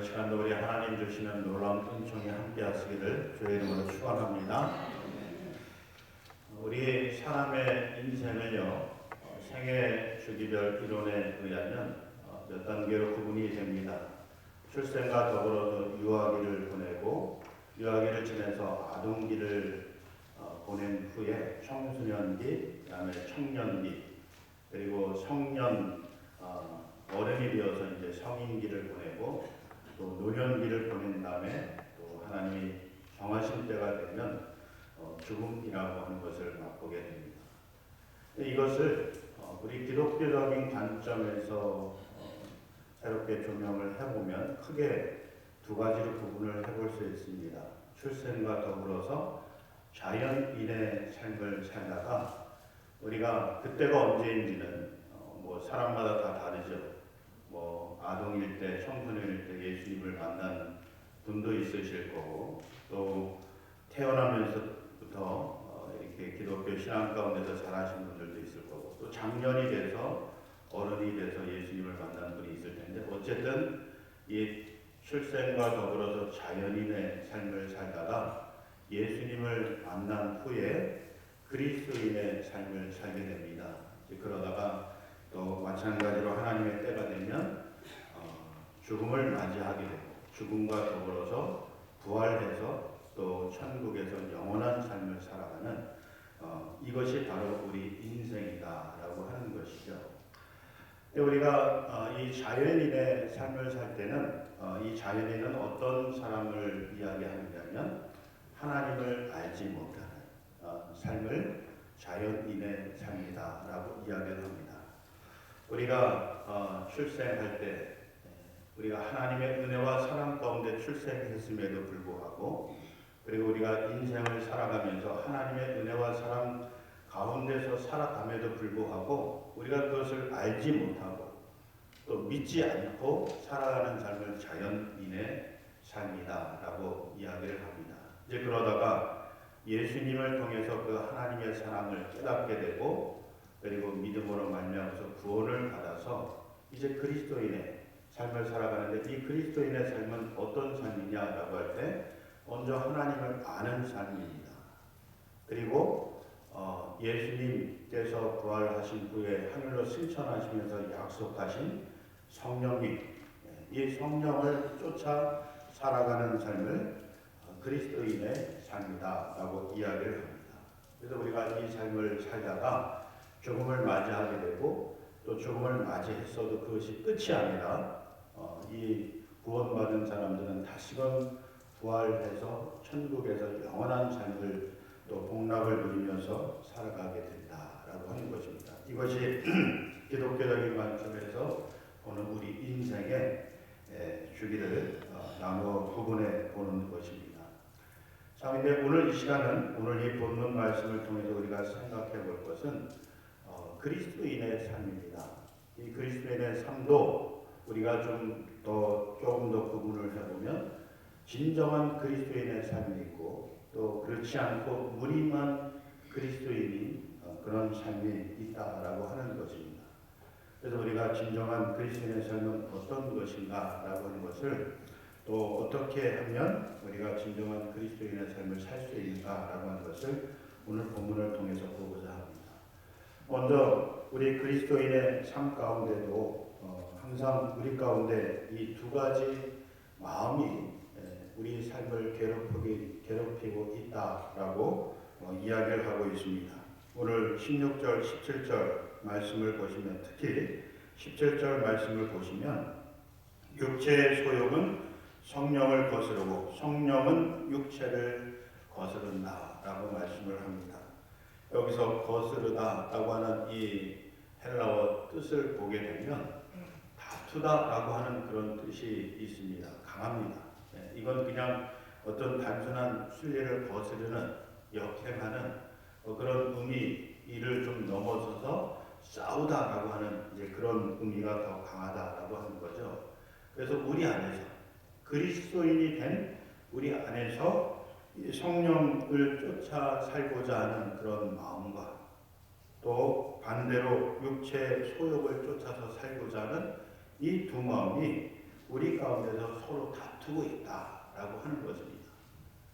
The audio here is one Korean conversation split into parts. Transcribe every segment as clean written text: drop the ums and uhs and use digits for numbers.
오늘 시간도 우리 하나님 주시는 놀라운 은총이 함께 하시기를 주의 이름으로 축원합니다. 우리 사람의 인생을요, 생애 주기별 이론에 의하면 몇 단계로 구분이 됩니다. 출생과 더불어서 유아기를 보내고 유아기를 지내서 아동기를 보낸 후에 청소년기, 그다음에 청년기, 그리고 성년 어른이 되어서 이제 성인기를 보내고 또 노년기를 보낸 다음에 또 하나님이 정하신 때가 되면 죽음이라고 하는 것을 맛보게 됩니다. 이것을 우리 기독교적인 관점에서 새롭게 조명을 해보면 크게 두 가지로 구분을 해볼 수 있습니다. 출생과 더불어서 자연인의 삶을 살다가 우리가 그때가 언제인지는 사람마다 다 다르죠. 아동일 때, 청소년일 때 예수님을 만난 분도 있으실 거고, 또 태어나면서부터 이렇게 기독교 신앙 가운데서 자라신 분들도 있을 거고, 또 장년이 돼서 어른이 돼서 예수님을 만난 분이 있을 텐데, 어쨌든 이 출생과 더불어서 자연인의 삶을 살다가 예수님을 만난 후에 그리스도인의 삶을 살게 됩니다. 그러다가 또 마찬가지로 하나님의 때가 되면 죽음을 맞이하게 되고 죽음과 더불어서 부활해서 또 천국에서 영원한 삶을 살아가는 이것이 바로 우리 인생이다라고 하는 것이죠. 우리가 이 자연인의 삶을 살 때는 이 자연인은 어떤 사람을 이야기하느냐면 하나님을 알지 못하는 삶을 자연인의 삶이다라고 이야기를 합니다. 우리가 출생할 때 우리가 하나님의 은혜와 사랑 가운데 출생했음에도 불구하고 그리고 우리가 인생을 살아가면서 하나님의 은혜와 사랑 가운데서 살아감에도 불구하고 우리가 그것을 알지 못하고 또 믿지 않고 살아가는 삶을 자연인의 삶이다라고 이야기를 합니다. 이제 그러다가 예수님을 통해서 그 하나님의 사랑을 깨닫게 되고 그리고 믿음으로 말미암아서 구원을 받아서 이제 그리스도인의 삶을 살아가는데 이 그리스도인의 삶은 어떤 삶이냐라고 할 때 먼저 하나님을 아는 삶입니다. 그리고 예수님께서 부활하신 후에 하늘로 승천하시면서 약속하신 성령님, 이 성령을 쫓아 살아가는 삶을 그리스도인의 삶이다라고 이야기를 합니다. 그래서 우리가 이 삶을 살다가 죽음을 맞이하게 되고 또 죽음을 맞이했어도 그것이 끝이 아니라 이 구원받은 사람들은 다시금 부활해서 천국에서 영원한 삶을 또 복락을 누리면서 살아가게 된다라고 하는 것입니다. 이것이 기독교적인 관점에서 보는 우리 인생의 주기를 나누어 구분해 보는 것입니다. 자, 근데 오늘 이 시간은 오늘 이 본문 말씀을 통해서 우리가 생각해 볼 것은 그리스도인의 삶입니다. 이 그리스도인의 삶도 우리가 조금 더 구분을 해보면 진정한 그리스도인의 삶이 있고 또 그렇지 않고 무림한 그리스도인이 그런 삶이 있다라고 하는 것입니다. 그래서 우리가 진정한 그리스도인의 삶은 어떤 것인가라고 하는 것을 또 어떻게 하면 우리가 진정한 그리스도인의 삶을 살 수 있는가라고 하는 것을 오늘 본문을 통해서 보고자 합니다. 먼저 우리 그리스도인의 삶 가운데도 항상 우리 가운데 이 두 가지 마음이 우리 삶을 괴롭히고 있다라고 이야기를 하고 있습니다. 오늘 16절, 17절 말씀을 보시면 특히 17절 말씀을 보시면 육체의 소욕은 성령을 거스르고 성령은 육체를 거스른다라고 말씀을 합니다. 여기서 거스르다라고 하는 이 헬라어 뜻을 보게 되면 다투다라고 하는 그런 뜻이 있습니다. 강합니다. 이건 그냥 어떤 단순한 순리를 거스르는 역행하는 그런 의미를 좀 넘어서서 싸우다라고 하는 이제 그런 의미가 더 강하다라고 하는 거죠. 그래서 우리 안에서 그리스도인이 된 우리 안에서 성령을 쫓아 살고자 하는 그런 마음과 또 반대로 육체의 소욕을 쫓아서 살고자 하는 이 두 마음이 우리 가운데서 서로 다투고 있다라고 하는 것입니다.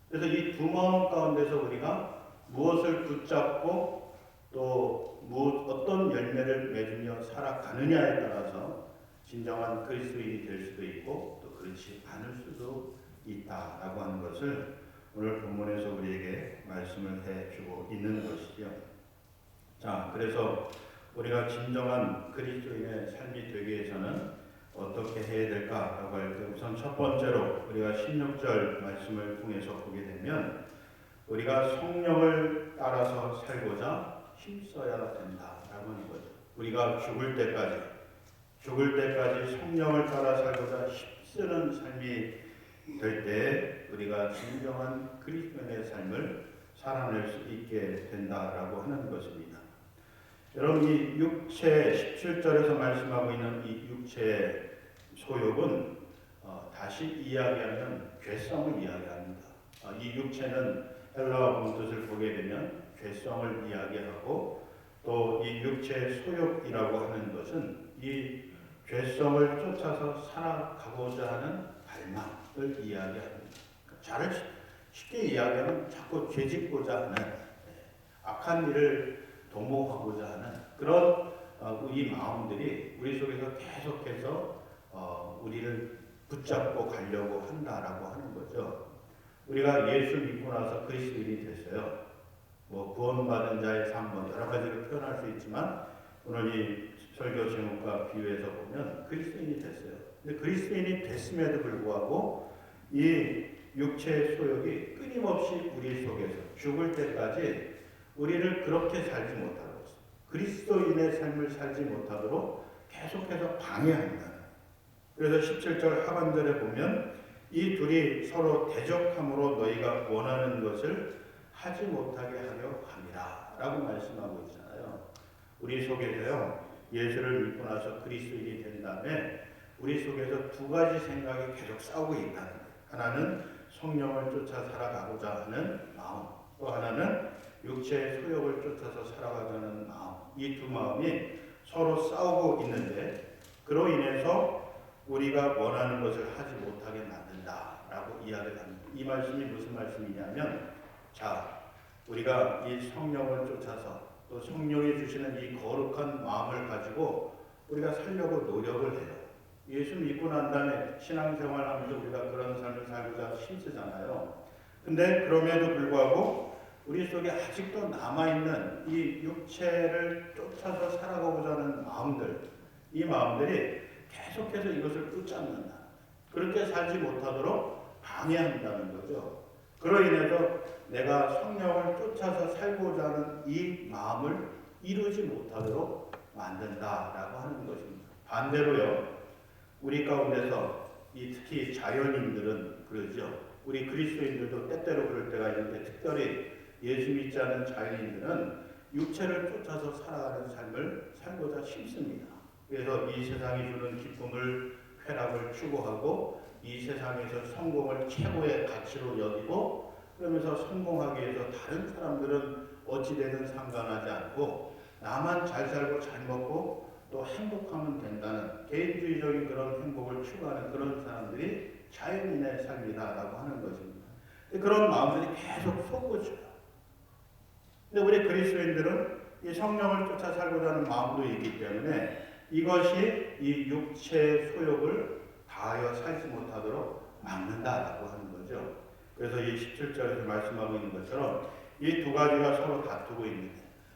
그래서 이 두 마음 가운데서 우리가 무엇을 붙잡고 또 어떤 열매를 맺으며 살아가느냐에 따라서 진정한 그리스도인이 될 수도 있고 또 그렇지 않을 수도 있다라고 하는 것을 오늘 본문에서 우리에게 말씀을 해주고 있는 것이죠. 자, 그래서 우리가 진정한 그리스도인의 삶이 되기 위해서는 어떻게 해야 될까라고 할 때 우선 첫 번째로 우리가 16절 말씀을 통해서 보게 되면 우리가 성령을 따라서 살고자 힘써야 된다라고 하는 거죠. 우리가 죽을 때까지 성령을 따라 살고자 힘쓰는 삶이 될 때 우리가 진정한 그리스도인의 삶을 살아낼 수 있게 된다라고 하는 것입니다. 여러분, 이 육체 17절에서 말씀하고 있는 이 육체의 소욕은 다시 이야기하면 죄성을 이야기합니다. 이 육체는 헬라어 본뜻을 보게 되면 죄성을 이야기하고 또 이 육체의 소욕이라고 하는 것은 이 죄성을 쫓아서 살아가고자 하는 갈망을 이야기합니다. 잘 쉽게 이야기하면 자꾸 죄짓고자 하는 악한 일을 도모하고자 하는 그런 이 마음들이 우리 속에서 계속해서 우리를 붙잡고 가려고 한다라고 하는 거죠. 우리가 예수 믿고 나서 그리스도인이 됐어요. 구원받은 자의 삶 여러 가지로 표현할 수 있지만 오늘 이 설교 제목과 비유해서 보면 그리스도인이 됐어요. 근데 그리스도인이 됐음에도 불구하고 이 육체의 소욕이 끊임없이 우리 속에서 죽을 때까지 우리를 그렇게 살지 못하고 그리스도인의 삶을 살지 못하도록 계속해서 방해합니다. 그래서 17절 하반절에 보면 이 둘이 서로 대적함으로 너희가 원하는 것을 하지 못하게 하려 함이라 라고 말씀하고 있잖아요. 우리 속에서요, 예수를 믿고 나서 그리스도인이 된 다음에 우리 속에서 두 가지 생각이 계속 싸우고 있다는 거예요. 하나는 성령을 쫓아 살아가고자 하는 마음, 또 하나는 육체의 소욕을 쫓아서 살아가자는 마음. 이 두 마음이 서로 싸우고 있는데 그로 인해서 우리가 원하는 것을 하지 못하게 만든다라고 이야기를 합니다. 이 말씀이 무슨 말씀이냐면, 자, 우리가 이 성령을 쫓아서 또 성령이 주시는 이 거룩한 마음을 가지고 우리가 살려고 노력을 해요. 예수 믿고 난 다음에 신앙생활하면서 우리가 그런 삶을 살고자 힘쓰잖아요. 근데 그럼에도 불구하고 우리 속에 아직도 남아있는 이 육체를 쫓아서 살아가고자 하는 마음들, 이 마음들이 계속해서 이것을 붙잡는다. 그렇게 살지 못하도록 방해한다는 거죠. 그로 인해서 내가 성령을 쫓아서 살고자 하는 이 마음을 이루지 못하도록 만든다라고 하는 것입니다. 반대로요, 우리 가운데서 특히 자연인들은 그러죠. 우리 그리스도인들도 때때로 그럴 때가 있는데 특별히 예수 믿지 않는 자연인들은 육체를 쫓아서 살아가는 삶을 살고자 힘씁니다. 그래서 이 세상이 주는 기쁨을, 쾌락을 추구하고 이 세상에서 성공을 최고의 가치로 여기고 그러면서 성공하기 위해서 다른 사람들은 어찌되든 상관하지 않고 나만 잘 살고 잘 먹고 또 행복하면 된다는 개인주의적인 그런 행복을 추구하는 그런 사람들이 자연인의 삶이다라고 하는 것입니다. 그런 마음들이 계속 솟구쳐요. 근데 우리 그리스도인들은 이 성령을 쫓아 살고자 하는 마음도 있기 때문에 이것이 이 육체의 소욕을 다하여 살지 못하도록 막는다라고 하는 거죠. 그래서 이 17절에서 말씀하고 있는 것처럼 이 두 가지가 서로 다투고 있는데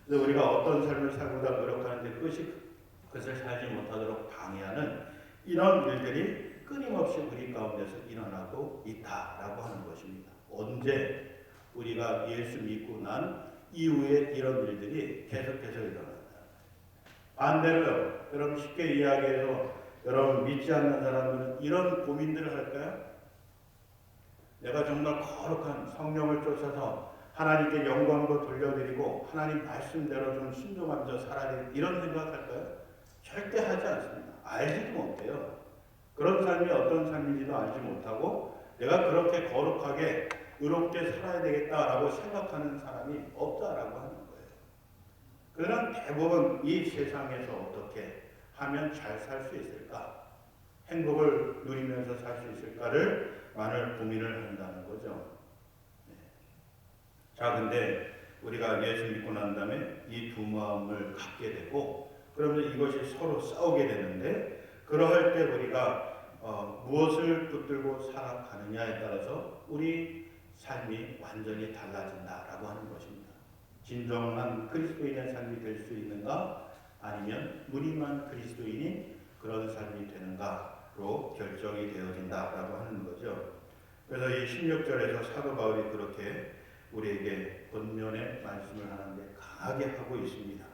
우리가 어떤 삶을 살고자 노력하는데 그것을 살지 못하도록 방해하는 이런 일들이 끊임없이 우리 가운데서 일어나고 있다라고 하는 것입니다. 언제 우리가 예수 믿고 난 이후에 이런 일들이 계속해서 일어난다. 반대로요, 여러분 쉽게 이야기해서 여러분 믿지 않는 사람들은 이런 고민들을 할까요? 내가 정말 거룩한 성령을 쫓아서 하나님께 영광도 돌려드리고 하나님 말씀대로 좀 순종하면서 살아야 돼, 이런 생각할까요? 절대 하지 않습니다. 알지도 못해요. 그런 삶이 어떤 삶인지도 알지 못하고 내가 그렇게 거룩하게 의롭게 살아야 되겠다라고 생각하는 사람이 없다라고 하는 거예요. 그러나 대부분 이 세상에서 어떻게 하면 잘 살 수 있을까? 행복을 누리면서 살 수 있을까를 많은 고민을 한다는 거죠. 자, 근데 우리가 예수 믿고 난 다음에 이 두 마음을 갖게 되고 그러면 이것이 서로 싸우게 되는데 그러할 때 우리가 무엇을 붙들고 살아가느냐에 따라서 우리 삶이 완전히 달라진다라고 하는 것입니다. 진정한 그리스도인의 삶이 될 수 있는가 아니면 무림한 그리스도인이 그런 삶이 되는가로 결정이 되어진다라고 하는 거죠. 그래서 이 16절에서 사도 바울이 그렇게 우리에게 권면의 말씀을 하는데 강하게 하고 있습니다.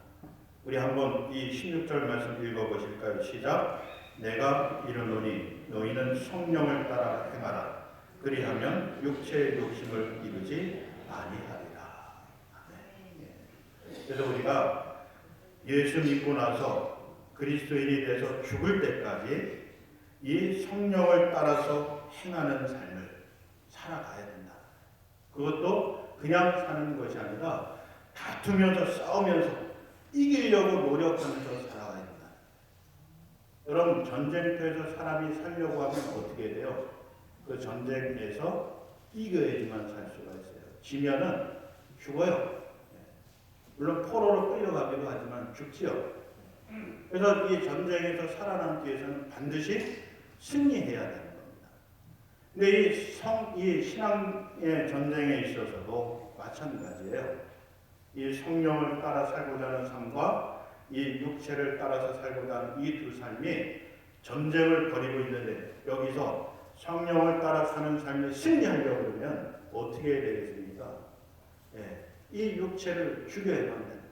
우리 한번 이 16절 말씀 읽어보실까요? 시작. 내가 이르노니 너희는 성령을 따라 행하라. 그리하면 육체의 욕심을 이루지 아니하리라. 그래서 우리가 예수 믿고 나서 그리스도인이 돼서 죽을 때까지 이 성령을 따라서 행하는 삶을 살아가야 된다. 그것도 그냥 사는 것이 아니라 다투면서 싸우면서 이기려고 노력하면서 살아가야 된다. 여러분, 전쟁터에서 사람이 살려고 하면 어떻게 돼요? 그 전쟁에서 이겨야지만 살 수가 있어요. 지면은 죽어요. 물론 포로로 끌려가기도 하지만 죽지요. 그래서 이 전쟁에서 살아남기 위해서는 반드시 승리해야 되는 겁니다. 근데 이 신앙의 전쟁에 있어서도 마찬가지예요. 이 성령을 따라 살고자 하는 삶과 이 육체를 따라서 살고자 하는 이 두 삶이 전쟁을 벌이고 있는데 여기서 성령을 따라 사는 삶에 승리하려고 그러면 어떻게 되겠습니까? 이 육체를 죽여야 한다는 거예요.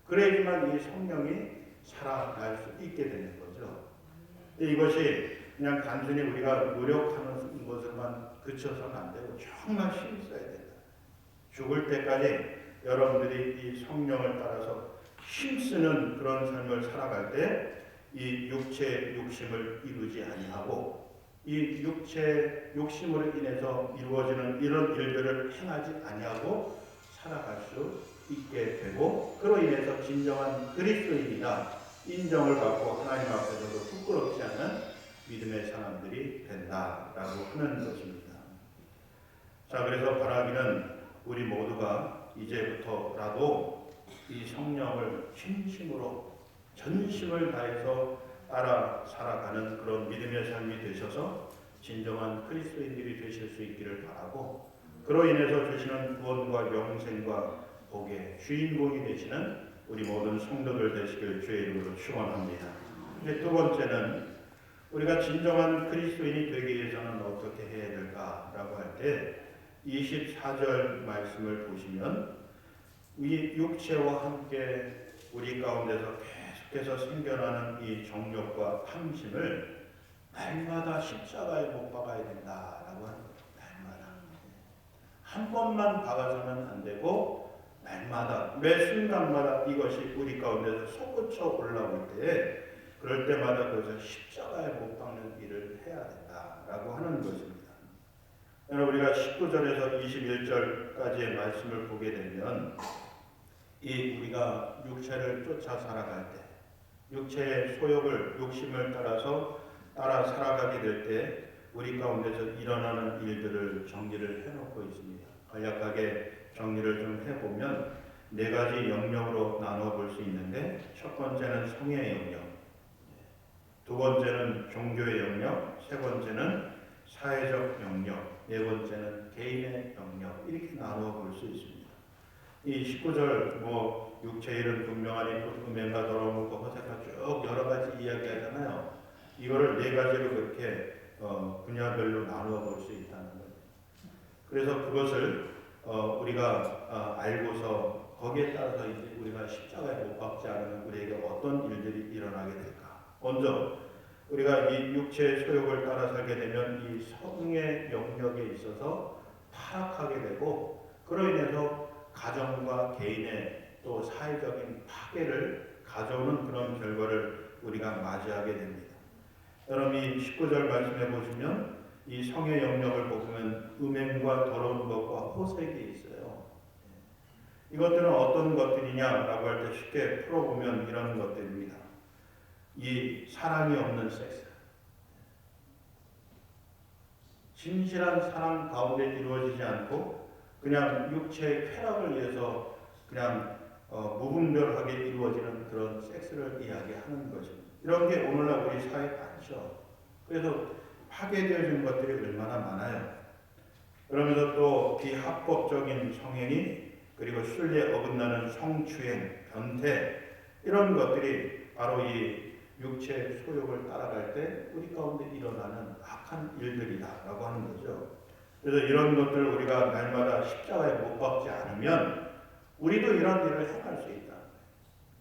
그래야지만 이 성령이 살아날 수 있게 되는 거죠. 이것이 그냥 단순히 우리가 노력하는 것으로만 그쳐서는 안 되고 정말 힘써야 된다. 죽을 때까지 여러분들이 이 성령을 따라서 힘쓰는 그런 삶을 살아갈 때 이 육체의 욕심을 이루지 아니하고 이 육체의 욕심으로 인해서 이루어지는 이런 일들을 행하지 아니하고 살아갈 수 있게 되고 그로 인해서 진정한 그리스도인이다 인정을 받고 하나님 앞에서도 부끄럽지 않은 믿음의 사람들이 된다라고 하는 것입니다. 자, 그래서 바라기는 우리 모두가 이제부터라도 이 성령을 진심으로 전심을 다해서 따라 살아가는 그런 믿음의 삶이 되셔서 진정한 그리스도인들이 되실 수 있기를 바라고 그로 인해서 주시는 구원과 영생과 복의 주인공이 되시는 우리 모든 성도들 되시길 주의 이름으로 축원합니다. 이제 두 번째는 우리가 진정한 그리스도인이 되기 위해서는 어떻게 해야 될까라고 할 때 24절 말씀을 보시면 이 육체와 함께 우리 가운데서 계속해서 생겨나는 이 정욕과 탐심을 날마다 십자가에 못 박아야 된다라고 하는 거예요. 날마다. 한 번만 박아서는 안 되고 날마다 매 순간마다 이것이 우리 가운데서 솟구쳐 올라올 때 그럴 때마다 그것을 십자가에 못 박는 일을 해야 된다라고 하는 것입니다. 우리가 19절에서 21절까지의 말씀을 보게 되면 이 우리가 육체를 쫓아 살아갈 때 육체의 소욕을 욕심을 따라 살아가게 될 때 우리 가운데서 일어나는 일들을 정리를 해놓고 있습니다. 간략하게 정리를 좀 해보면 네 가지 영역으로 나눠 볼 수 있는데 첫 번째는 성의 영역, 두 번째는 종교의 영역, 세 번째는 사회적 영역, 네 번째는 개인의 영역 이렇게 나누어 볼 수 있습니다. 이 19절 육체 일은 분명하니 음행과 더러운 것과 허세가 쭉 여러 가지 이야기하잖아요. 이거를 네 가지로 그렇게 분야별로 나누어 볼 수 있다는 거예요. 그래서 그것을 우리가 알고서 거기에 따라서 이제 우리가 십자가에 못 박지 않으면 우리에게 어떤 일들이 일어나게 될까? 먼저 우리가 이 육체의 소욕을 따라 살게 되면 이 성의 영역에 있어서 타락하게 되고 그로 인해서 가정과 개인의 또 사회적인 파괴를 가져오는 그런 결과를 우리가 맞이하게 됩니다. 여러분 이 19절 말씀해 보시면 이 성의 영역을 보면 음행과 더러운 것과 호색이 있어요. 이것들은 어떤 것들이냐라고 할 때 쉽게 풀어보면 이런 것들입니다. 이 사랑이 없는 섹스, 진실한 사랑 가운데 이루어지지 않고 그냥 육체의 쾌락을 위해서 그냥 무분별하게 이루어지는 그런 섹스를 이야기하는 것입니다. 이런 게 오늘날 우리 사회에 많죠. 그래서 파괴되어진 것들이 얼마나 많아요. 그러면서 또 비합법적인 성행위, 그리고 순리에 어긋나는 성추행, 변태, 이런 것들이 바로 이 육체의 소욕을 따라갈 때 우리 가운데 일어나는 악한 일들이다라고 하는 거죠. 그래서 이런 것들을 우리가 날마다 십자가에 못 박지 않으면 우리도 이런 일을 행할 수 있다.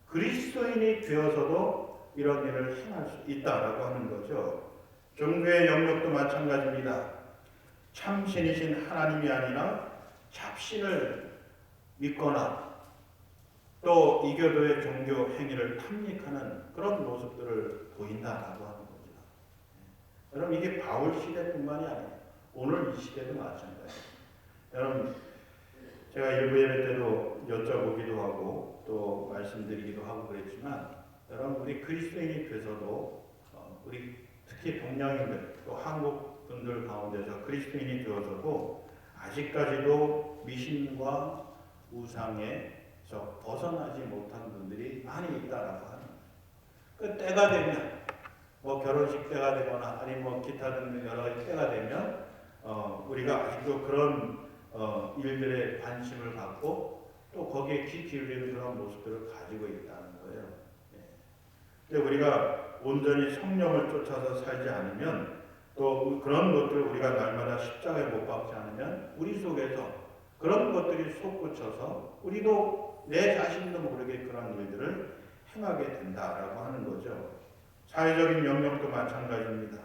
그리스도인이 되어서도 이런 일을 행할 수 있다라고 하는 거죠. 종교의 영역도 마찬가지입니다. 참신이신 하나님이 아니라 잡신을 믿거나 또 이교도의 종교 행위를 탐닉하는 그런 모습들을 보인다라고 하는 거죠. 여러분, 이게 바울 시대뿐만이 아니에요. 오늘 이 시대도 마찬가지예요. 여러분, 제가 일부 예배 때도 여쭤보기도 하고 또 말씀드리기도 하고 그랬지만, 여러분, 우리 그리스도인이 돼서도 우리 특히 동양인들 또 한국 분들 가운데서 그리스도인이 되어서도 아직까지도 미신과 우상에서 벗어나지 못한 분들이 많이 있다라고 하는 거예요. 그 때가 되면 결혼식 때가 되거나 아니면 기타 등등 여러 가지 때가 되면 우리가 아직도 그런 일들에 관심을 갖고 또 거기에 귀 기울이는 그런 모습들을 가지고 있다는 거예요. 근데 우리가 온전히 성령을 쫓아서 살지 않으면 또 그런 것들을 우리가 날마다 십자가에 못 박지 않으면 우리 속에서 그런 것들이 솟구쳐서 우리도 내 자신도 모르게 그런 일들을 행하게 된다라고 하는 거죠. 사회적인 영역도 마찬가지입니다.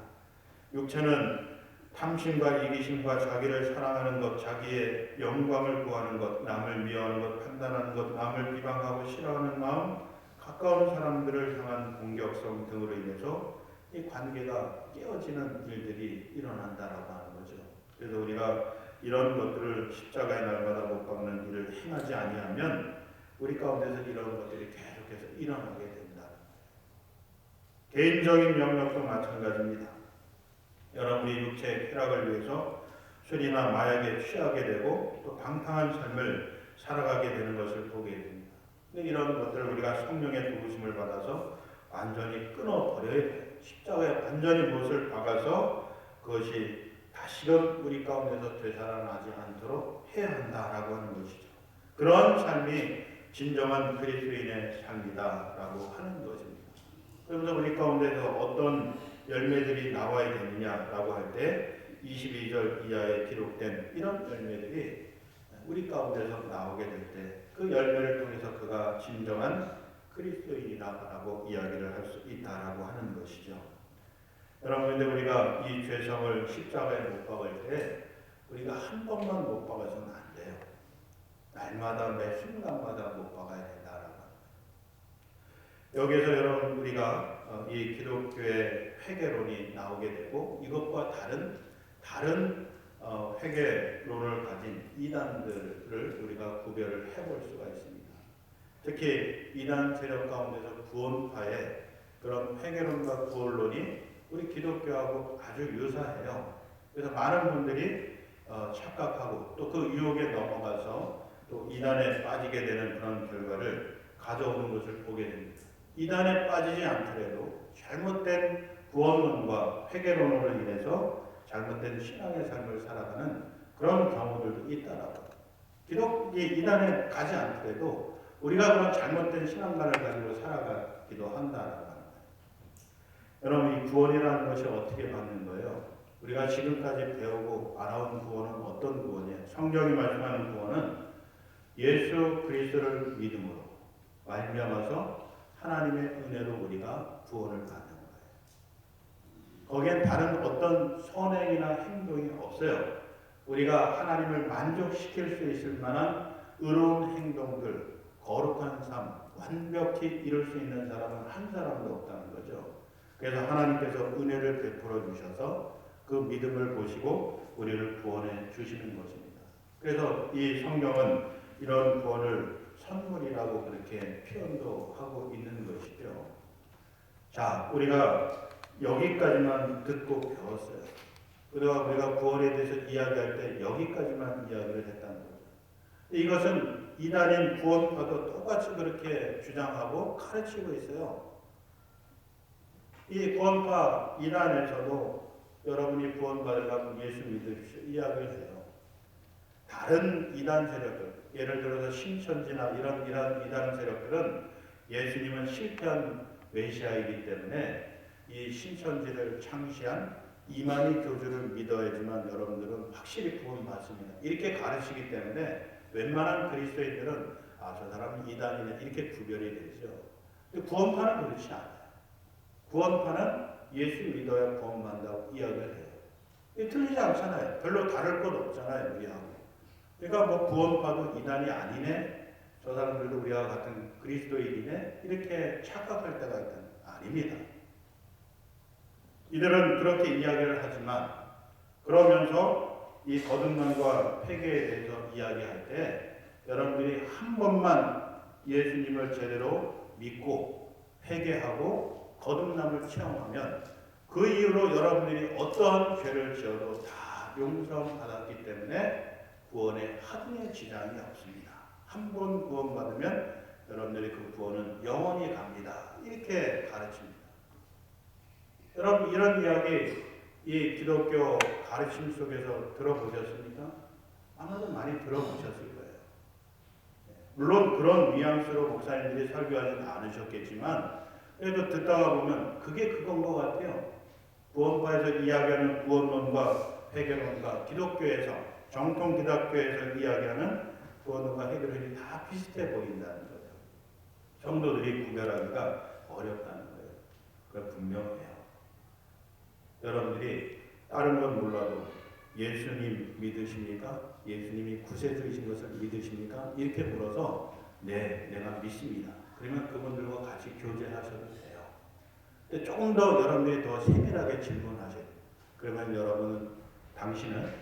육체는 탐심과 이기심과 자기를 사랑하는 것, 자기의 영광을 구하는 것, 남을 미워하는 것, 판단하는 것, 남을 비방하고 싫어하는 마음, 가까운 사람들을 향한 공격성 등으로 인해서 이 관계가 깨어지는 일들이 일어난다라고 하는 거죠. 그래서 우리가 이런 것들을 십자가의 날마다 못 박는 일을 행하지 아니하면 우리 가운데서 이런 것들이 계속해서 일어나게 된다. 개인적인 영역도 마찬가지입니다. 여러분이 육체의 쾌락을 위해서 술이나 마약에 취하게 되고 또 방탕한 삶을 살아가게 되는 것을 보게 됩니다. 근데 이런 것들을 우리가 성령의 도우심을 받아서 완전히 끊어버려야 돼요. 십자가에 완전히 못을 박아서 그것이 다시금 우리 가운데서 되살아나지 않도록 해야 한다라고 하는 것이죠. 그런 삶이 진정한 그리스도인의 삶이다라고 하는 것입니다. 그러면서 우리 가운데서 어떤 열매들이 나와야 되느냐라고 할 때 22절 이하에 기록된 이런 열매들이 우리 가운데서 나오게 될 때 그 열매를 통해서 그가 진정한 그리스도인이다라고 이야기를 할 수 있다라고 하는 것이죠. 여러분, 근데 우리가 이 죄성을 십자가에 못 박을 때 우리가 한 번만 못 박아서는 안 돼요. 날마다 매 순간마다 못 박아야 된다라고 합니다. 여기에서 여러분, 우리가 이 기독교의 회개론이 나오게 되고 이것과 다른 회개론을 가진 이단들을 우리가 구별을 해볼 수가 있습니다. 특히 이단 세력 가운데서 구원파의 그런 회개론과 구원론이 우리 기독교하고 아주 유사해요. 그래서 많은 분들이 착각하고 또 그 유혹에 넘어가서 또 이단에 빠지게 되는 그런 결과를 가져오는 것을 보게 됩니다. 이단에 빠지지 않더라도 잘못된 구원론과 회개론으로 인해서 잘못된 신앙의 삶을 살아가는 그런 경우들도 있다라고. 비록 이단에 가지 않더라도 우리가 그런 잘못된 신앙관을 가지고 살아가기도 한다라고 하는 거예요. 여러분, 이 구원이라는 것이 어떻게 받는 거예요? 우리가 지금까지 배우고 알아온 구원은 어떤 구원이에요? 성경이 말씀하는 구원은 예수 그리스도를 믿음으로 말미암아서 하나님의 은혜로 우리가 구원을 받는 거예요. 거기엔 다른 어떤 선행이나 행동이 없어요. 우리가 하나님을 만족시킬 수 있을 만한 의로운 행동들, 거룩한 삶, 완벽히 이룰 수 있는 사람은 한 사람도 없다는 거죠. 그래서 하나님께서 은혜를 베풀어 주셔서 그 믿음을 보시고 우리를 구원해 주시는 것입니다. 그래서 이 성경은 이런 구원을 선물이라고 그렇게 표현도 하고 있는 것이죠. 자, 우리가 여기까지만 듣고 배웠어요. 그리고 우리가 구원에 대해서 이야기할 때 여기까지만 이야기를 했다는 거죠. 이것은 이단인 구원파도 똑같이 그렇게 주장하고 가르치고 있어요. 이 구원파 이단에서도 여러분이 구원받으려고 예수 믿으십시오 이야기를 해요. 다른 이단 세력들, 예를 들어서 신천지나 이런 이단 세력들은 예수님은 실패한 메시아이기 때문에 이 신천지를 창시한 이만희 교주를 믿어야지만 여러분들은 확실히 구원받습니다. 이렇게 가르치기 때문에 웬만한 그리스도인들은 저 사람은 이단이네 이렇게 구별이 되죠. 구원파는 그렇지 않아요. 구원파는 예수 믿어야 구원받는다고 이야기를 해요. 이게 틀리지 않잖아요. 별로 다를 것 없잖아요. 우리하고. 그러니까 뭐 구원파도 이단이 아니네, 저 사람들도 우리와 같은 그리스도인이네 이렇게 착각할 때가 있다는 아닙니다. 이들은 그렇게 이야기를 하지만 그러면서 이 거듭남과 회개에 대해서 이야기할 때 여러분들이 한 번만 예수님을 제대로 믿고 회개하고 거듭남을 체험하면 그 이후로 여러분들이 어떠한 죄를 지어도 다 용서받았기 때문에 구원에 하등의 지장이 없습니다. 한 번 구원받으면 여러분들이 그 구원은 영원히 갑니다. 이렇게 가르칩니다. 여러분 이런 이야기 이 기독교 가르침 속에서 들어보셨습니까? 아마도 많이 들어보셨을 거예요. 물론 그런 뉘앙스로 목사님들이 설교하지는 않으셨겠지만 그래도 듣다가 보면 그게 그건 것 같아요. 구원파에서 이야기하는 구원론과 회개론과 기독교에서 정통 기독교에서 이야기하는 구원론과 회개론이 다 비슷해 보인다는 거예요. 성도들이 구별하기가 어렵다는 거예요. 그건 분명해요. 여러분들이 다른 건 몰라도 예수님 믿으십니까? 예수님이 구세주이신 것을 믿으십니까? 이렇게 물어서 네, 내가 믿습니다. 그러면 그분들과 같이 교제하셔도 돼요. 근데 조금 더 여러분들이 더 세밀하게 질문하셔야 돼요. 그러면 여러분은 당신은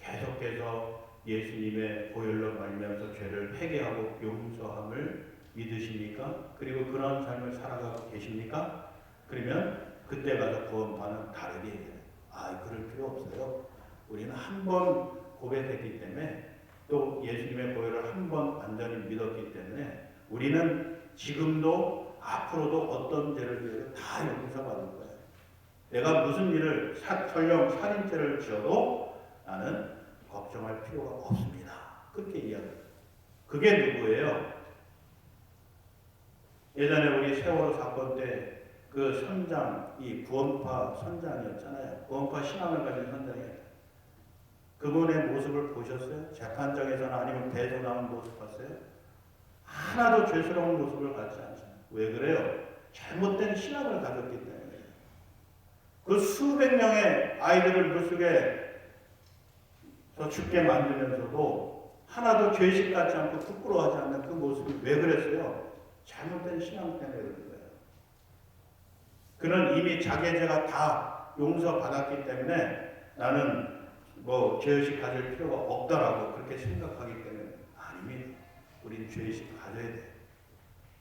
계속해서 예수님의 보혈로 말미암아서 죄를 회개하고 용서함을 믿으십니까? 그리고 그런 삶을 살아가고 계십니까? 그러면 그때 가서 구원파는 다르게 얘기해요. 그럴 필요 없어요. 우리는 한 번 고백했기 때문에 또 예수님의 보혈을 한 번 완전히 믿었기 때문에 우리는 지금도 앞으로도 어떤 죄를 지어도 다 용서받을 거예요. 내가 무슨 일을 설령 살인죄를 지어도 나는 걱정할 필요가 없습니다. 그렇게 이야기해요. 그게 누구예요? 예전에 우리 세월호 사건 때 그 선장, 구원파 선장이었잖아요. 구원파 신앙을 가진 선장이었어요. 그분의 모습을 보셨어요? 재판장에서나 아니면 대소 나온 모습 봤어요? 하나도 죄스러운 모습을 갖지 않잖아요. 왜 그래요? 잘못된 신앙을 가졌기 때문에. 그 수백 명의 아이들을 물속에 죽게 만들면서도 하나도 죄식 같지 않고 부끄러워하지 않는 그 모습이 왜 그랬어요? 잘못된 신앙 때문에 그런 거예요. 그는 이미 자기 죄가 다 용서받았기 때문에 나는 죄의식 가질 필요가 없다라고 그렇게 생각하기 때문에 아닙니다. 우린 죄의식 가져야 돼요.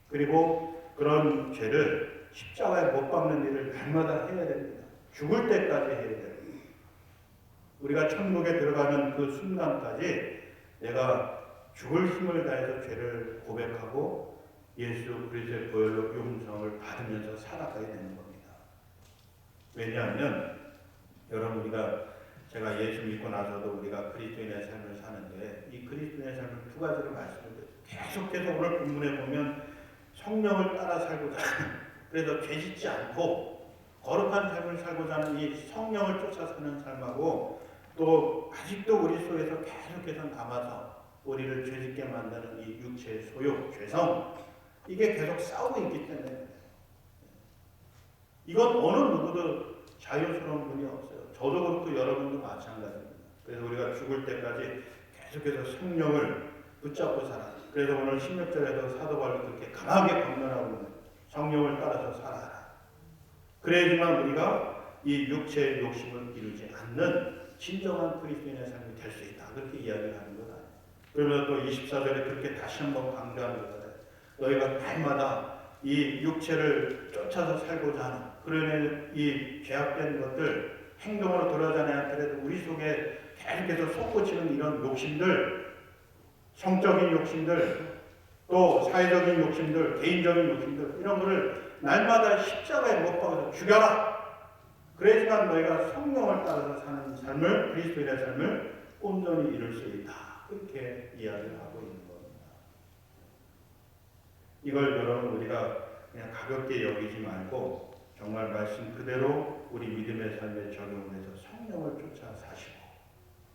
그리고 그런 죄를 십자가에 못 박는 일을 날마다 해야 됩니다. 죽을 때까지 해야 돼요. 우리가 천국에 들어가는 그 순간까지 내가 죽을 힘을 다해서 죄를 고백하고 예수 그리스도의 보혈로 용서를 받으면서 살아가야 되는 겁니다. 왜냐하면 여러분 제가 예수 믿고 나서도 우리가 그리스도인의 삶을 사는데 이 그리스도인의 삶을 두 가지로 말씀드려요. 계속해서 오늘 본문에 보면 성령을 따라 살고자 하는, 그래서 죄짓지 않고 거룩한 삶을 살고자 하는 이 성령을 쫓아 사는 삶하고 또 아직도 우리 속에서 계속해서 남아서 우리를 죄짓게 만드는 이 육체의 소욕, 죄성, 이게 계속 싸우고 있기 때문에 이건 어느 누구도 자유스러운 분이 없어요. 저도 그렇고 여러분도 마찬가지입니다. 그래서 우리가 죽을 때까지 계속해서 성령을 붙잡고 살아. 그래서 오늘 16절에서 사도 바울이 그렇게 강하게 권면하고 있는 성령을 따라서 살아라. 그래야지만 우리가 이 육체의 욕심을 이루지 않는 진정한 그리스도인의 삶이 될 수 있다. 그렇게 이야기를 하는 것 아니에요. 그러면서 또 24절에 그렇게 다시 한번 강조하는 거잖아요. 너희가 날마다 이 육체를 쫓아서 살고자 하는 그러면 이 죄악된 것들 행동으로 드러나지 않더라도 우리 속에 계속해서 솟구치는 이런 욕심들, 성적인 욕심들, 또 사회적인 욕심들, 개인적인 욕심들, 이런 거를 날마다 십자가에 못 박아서 죽여라. 그래야지만 너희가 성령을 따라서 사는 삶을, 그리스도인의 삶을 온전히 이룰 수 있다. 그렇게 이야기를 하고 있는 겁니다. 이걸 여러분 우리가 그냥 가볍게 여기지 말고 정말 말씀 그대로 우리 믿음의 삶에 적용해서 성령을 쫓아 사시고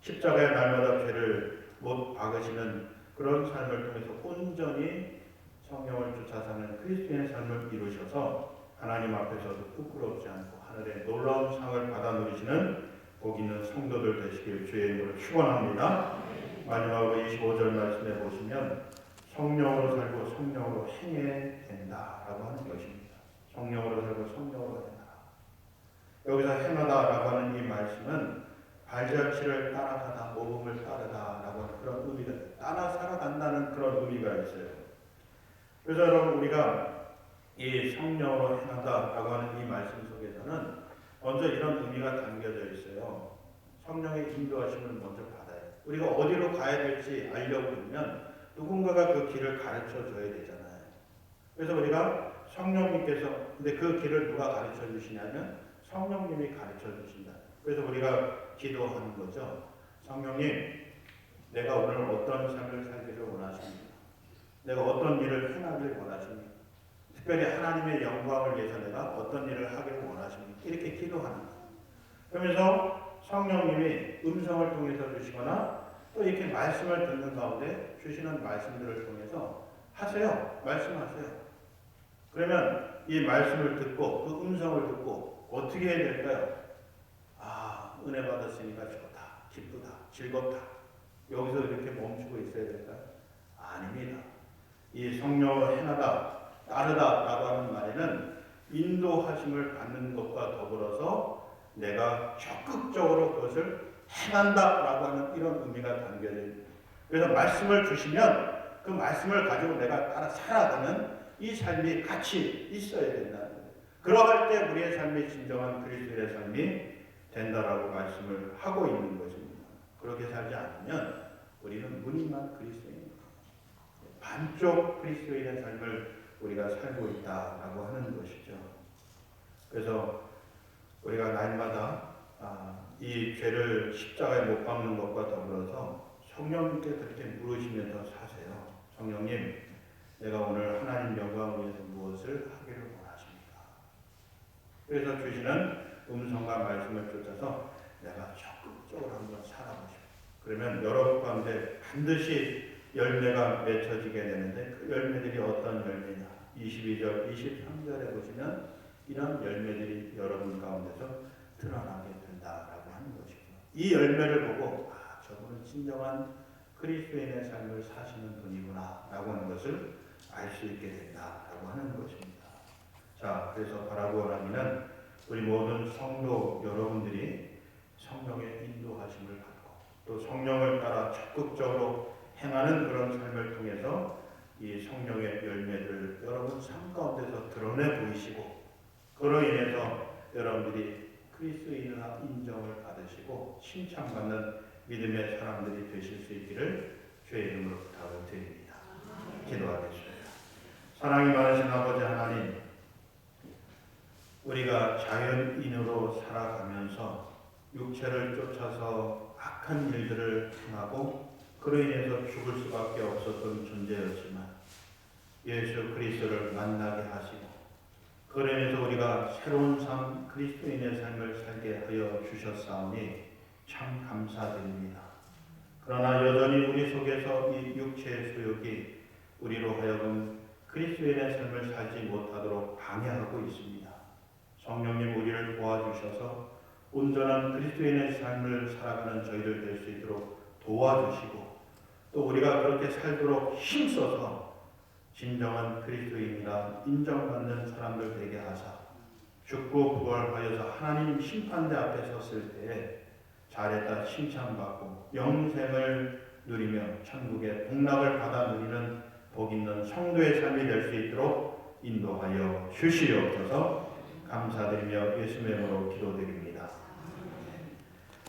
십자가에 날마다 죄를 못 박으시는 그런 삶을 통해서 온전히 성령을 쫓아 사는 그리스도인의 삶을 이루셔서 하나님 앞에서도 부끄럽지 않고 하늘의 놀라운 상을 받아 누리시는 복 있는 성도들 되시길 주의 이름으로 축원합니다. 마지막으로 25절 말씀에 보시면 성령으로 살고 성령으로 행해야 된다라고 하는 것입니다. 성령으로 살고 성령으로 행하라. 여기서 행하다라고 하는 이 말씀은 발자취를 따라가다, 모범을 따르다라고 하는 그런 의미가 따라 살아간다는 그런 의미가 있어요. 그래서 여러분 우리가 이 성령으로 행하다라고 하는 이 말씀 속에서는 먼저 이런 의미가 담겨져 있어요. 성령의 인도하심을 먼저 받아요. 우리가 어디로 가야 될지 알려고 하면 누군가가 그 길을 가르쳐 줘야 되잖아요. 그래서 우리가 성령님께서, 근데 그 길을 누가 가르쳐 주시냐면 성령님이 가르쳐 주신다. 그래서 우리가 기도하는 거죠. 성령님, 내가 오늘 어떤 삶을 살기를 원하십니까? 내가 어떤 일을 행하길 원하십니까? 특별히 하나님의 영광을 위해서 내가 어떤 일을 하기를 원하십니까? 이렇게 기도하는 거예요. 그러면서 성령님이 음성을 통해서 주시거나 또 이렇게 말씀을 듣는 가운데 주시는 말씀들을 통해서 하세요. 말씀하세요. 그러면 이 말씀을 듣고 그 음성을 듣고 어떻게 해야 될까요? 아, 은혜 받았으니까 좋다, 기쁘다, 즐겁다. 여기서 이렇게 멈추고 있어야 될까요? 아닙니다. 이 성령을 행하다, 따르다라고 하는 말에는 인도하심을 받는 것과 더불어서 내가 적극적으로 그것을 행한다라고 하는 이런 의미가 담겨져 있습니다. 그래서 말씀을 주시면 그 말씀을 가지고 내가 따라 살아가는 이 삶이 같이 있어야 된다는 거예요. 그러할 때 우리의 삶이 진정한 그리스도의 삶이 된다라고 말씀을 하고 있는 것입니다. 그렇게 살지 않으면 우리는 무늬만 그리스도입니다. 반쪽 그리스도인의 삶을 우리가 살고 있다라고 하는 것이죠. 그래서 우리가 날마다 이 죄를 십자가에 못 박는 것과 더불어서 성령님께 그렇게 물으시면서 사세요. 성령님, 내가 오늘 하나님 영광을 위해서 무엇을 하기를 원하십니까? 그래서 주시는 음성과 말씀을 쫓아서 내가 적극적으로 한번 살아보십시오. 그러면 여러분 가운데 반드시 열매가 맺혀지게 되는데 그 열매들이 어떤 열매냐? 22절, 23절에 보시면 이런 열매들이 여러분 가운데서 드러나게 된다라고 하는 것이죠. 이 열매를 보고 저분은 진정한 그리스도인의 삶을 사시는 분이구나 라고 하는 것을 알 수 있게 된다라고 하는 것입니다. 자, 그래서 바라고 원하기는 우리 모든 성도 여러분들이 성령의 인도하심을 받고 또 성령을 따라 적극적으로 행하는 그런 삶을 통해서 이 성령의 열매를 여러분 삶 가운데서 드러내 보이시고 그로 인해서 여러분들이 그리스도인이라 인정을 받으시고 칭찬받는 믿음의 사람들이 되실 수 있기를 주의 이름으로 부탁을 드립니다. 기도하겠습니다. 사랑이 많으신 아버지 하나님, 우리가 자연인으로 살아가면서 육체를 쫓아서 악한 일들을 행하고 그로 인해서 죽을 수밖에 없었던 존재였지만 예수 그리스도를 만나게 하시고 그로 인해서 우리가 새로운 삶, 그리스도인의 삶을 살게 하여 주셨사오니 참 감사드립니다. 그러나 여전히 우리 속에서 이 육체의 소욕이 우리로 하여금 그리스도인의 삶을 살지 못하도록 방해하고 있습니다. 성령님 우리를 도와주셔서 온전한 그리스도인의 삶을 살아가는 저희들 될 수 있도록 도와주시고 또 우리가 그렇게 살도록 힘써서 진정한 그리스도인이라 인정받는 사람들 되게 하사 죽고 부활하여서 하나님 심판대 앞에 섰을 때에 잘했다 칭찬받고 영생을 누리며 천국의 복락을 받아 누리는 복 있는 성도의 삶이 될 수 있도록 인도하여 주시옵소서. 감사드리며 예수님의 이름으로 기도드립니다.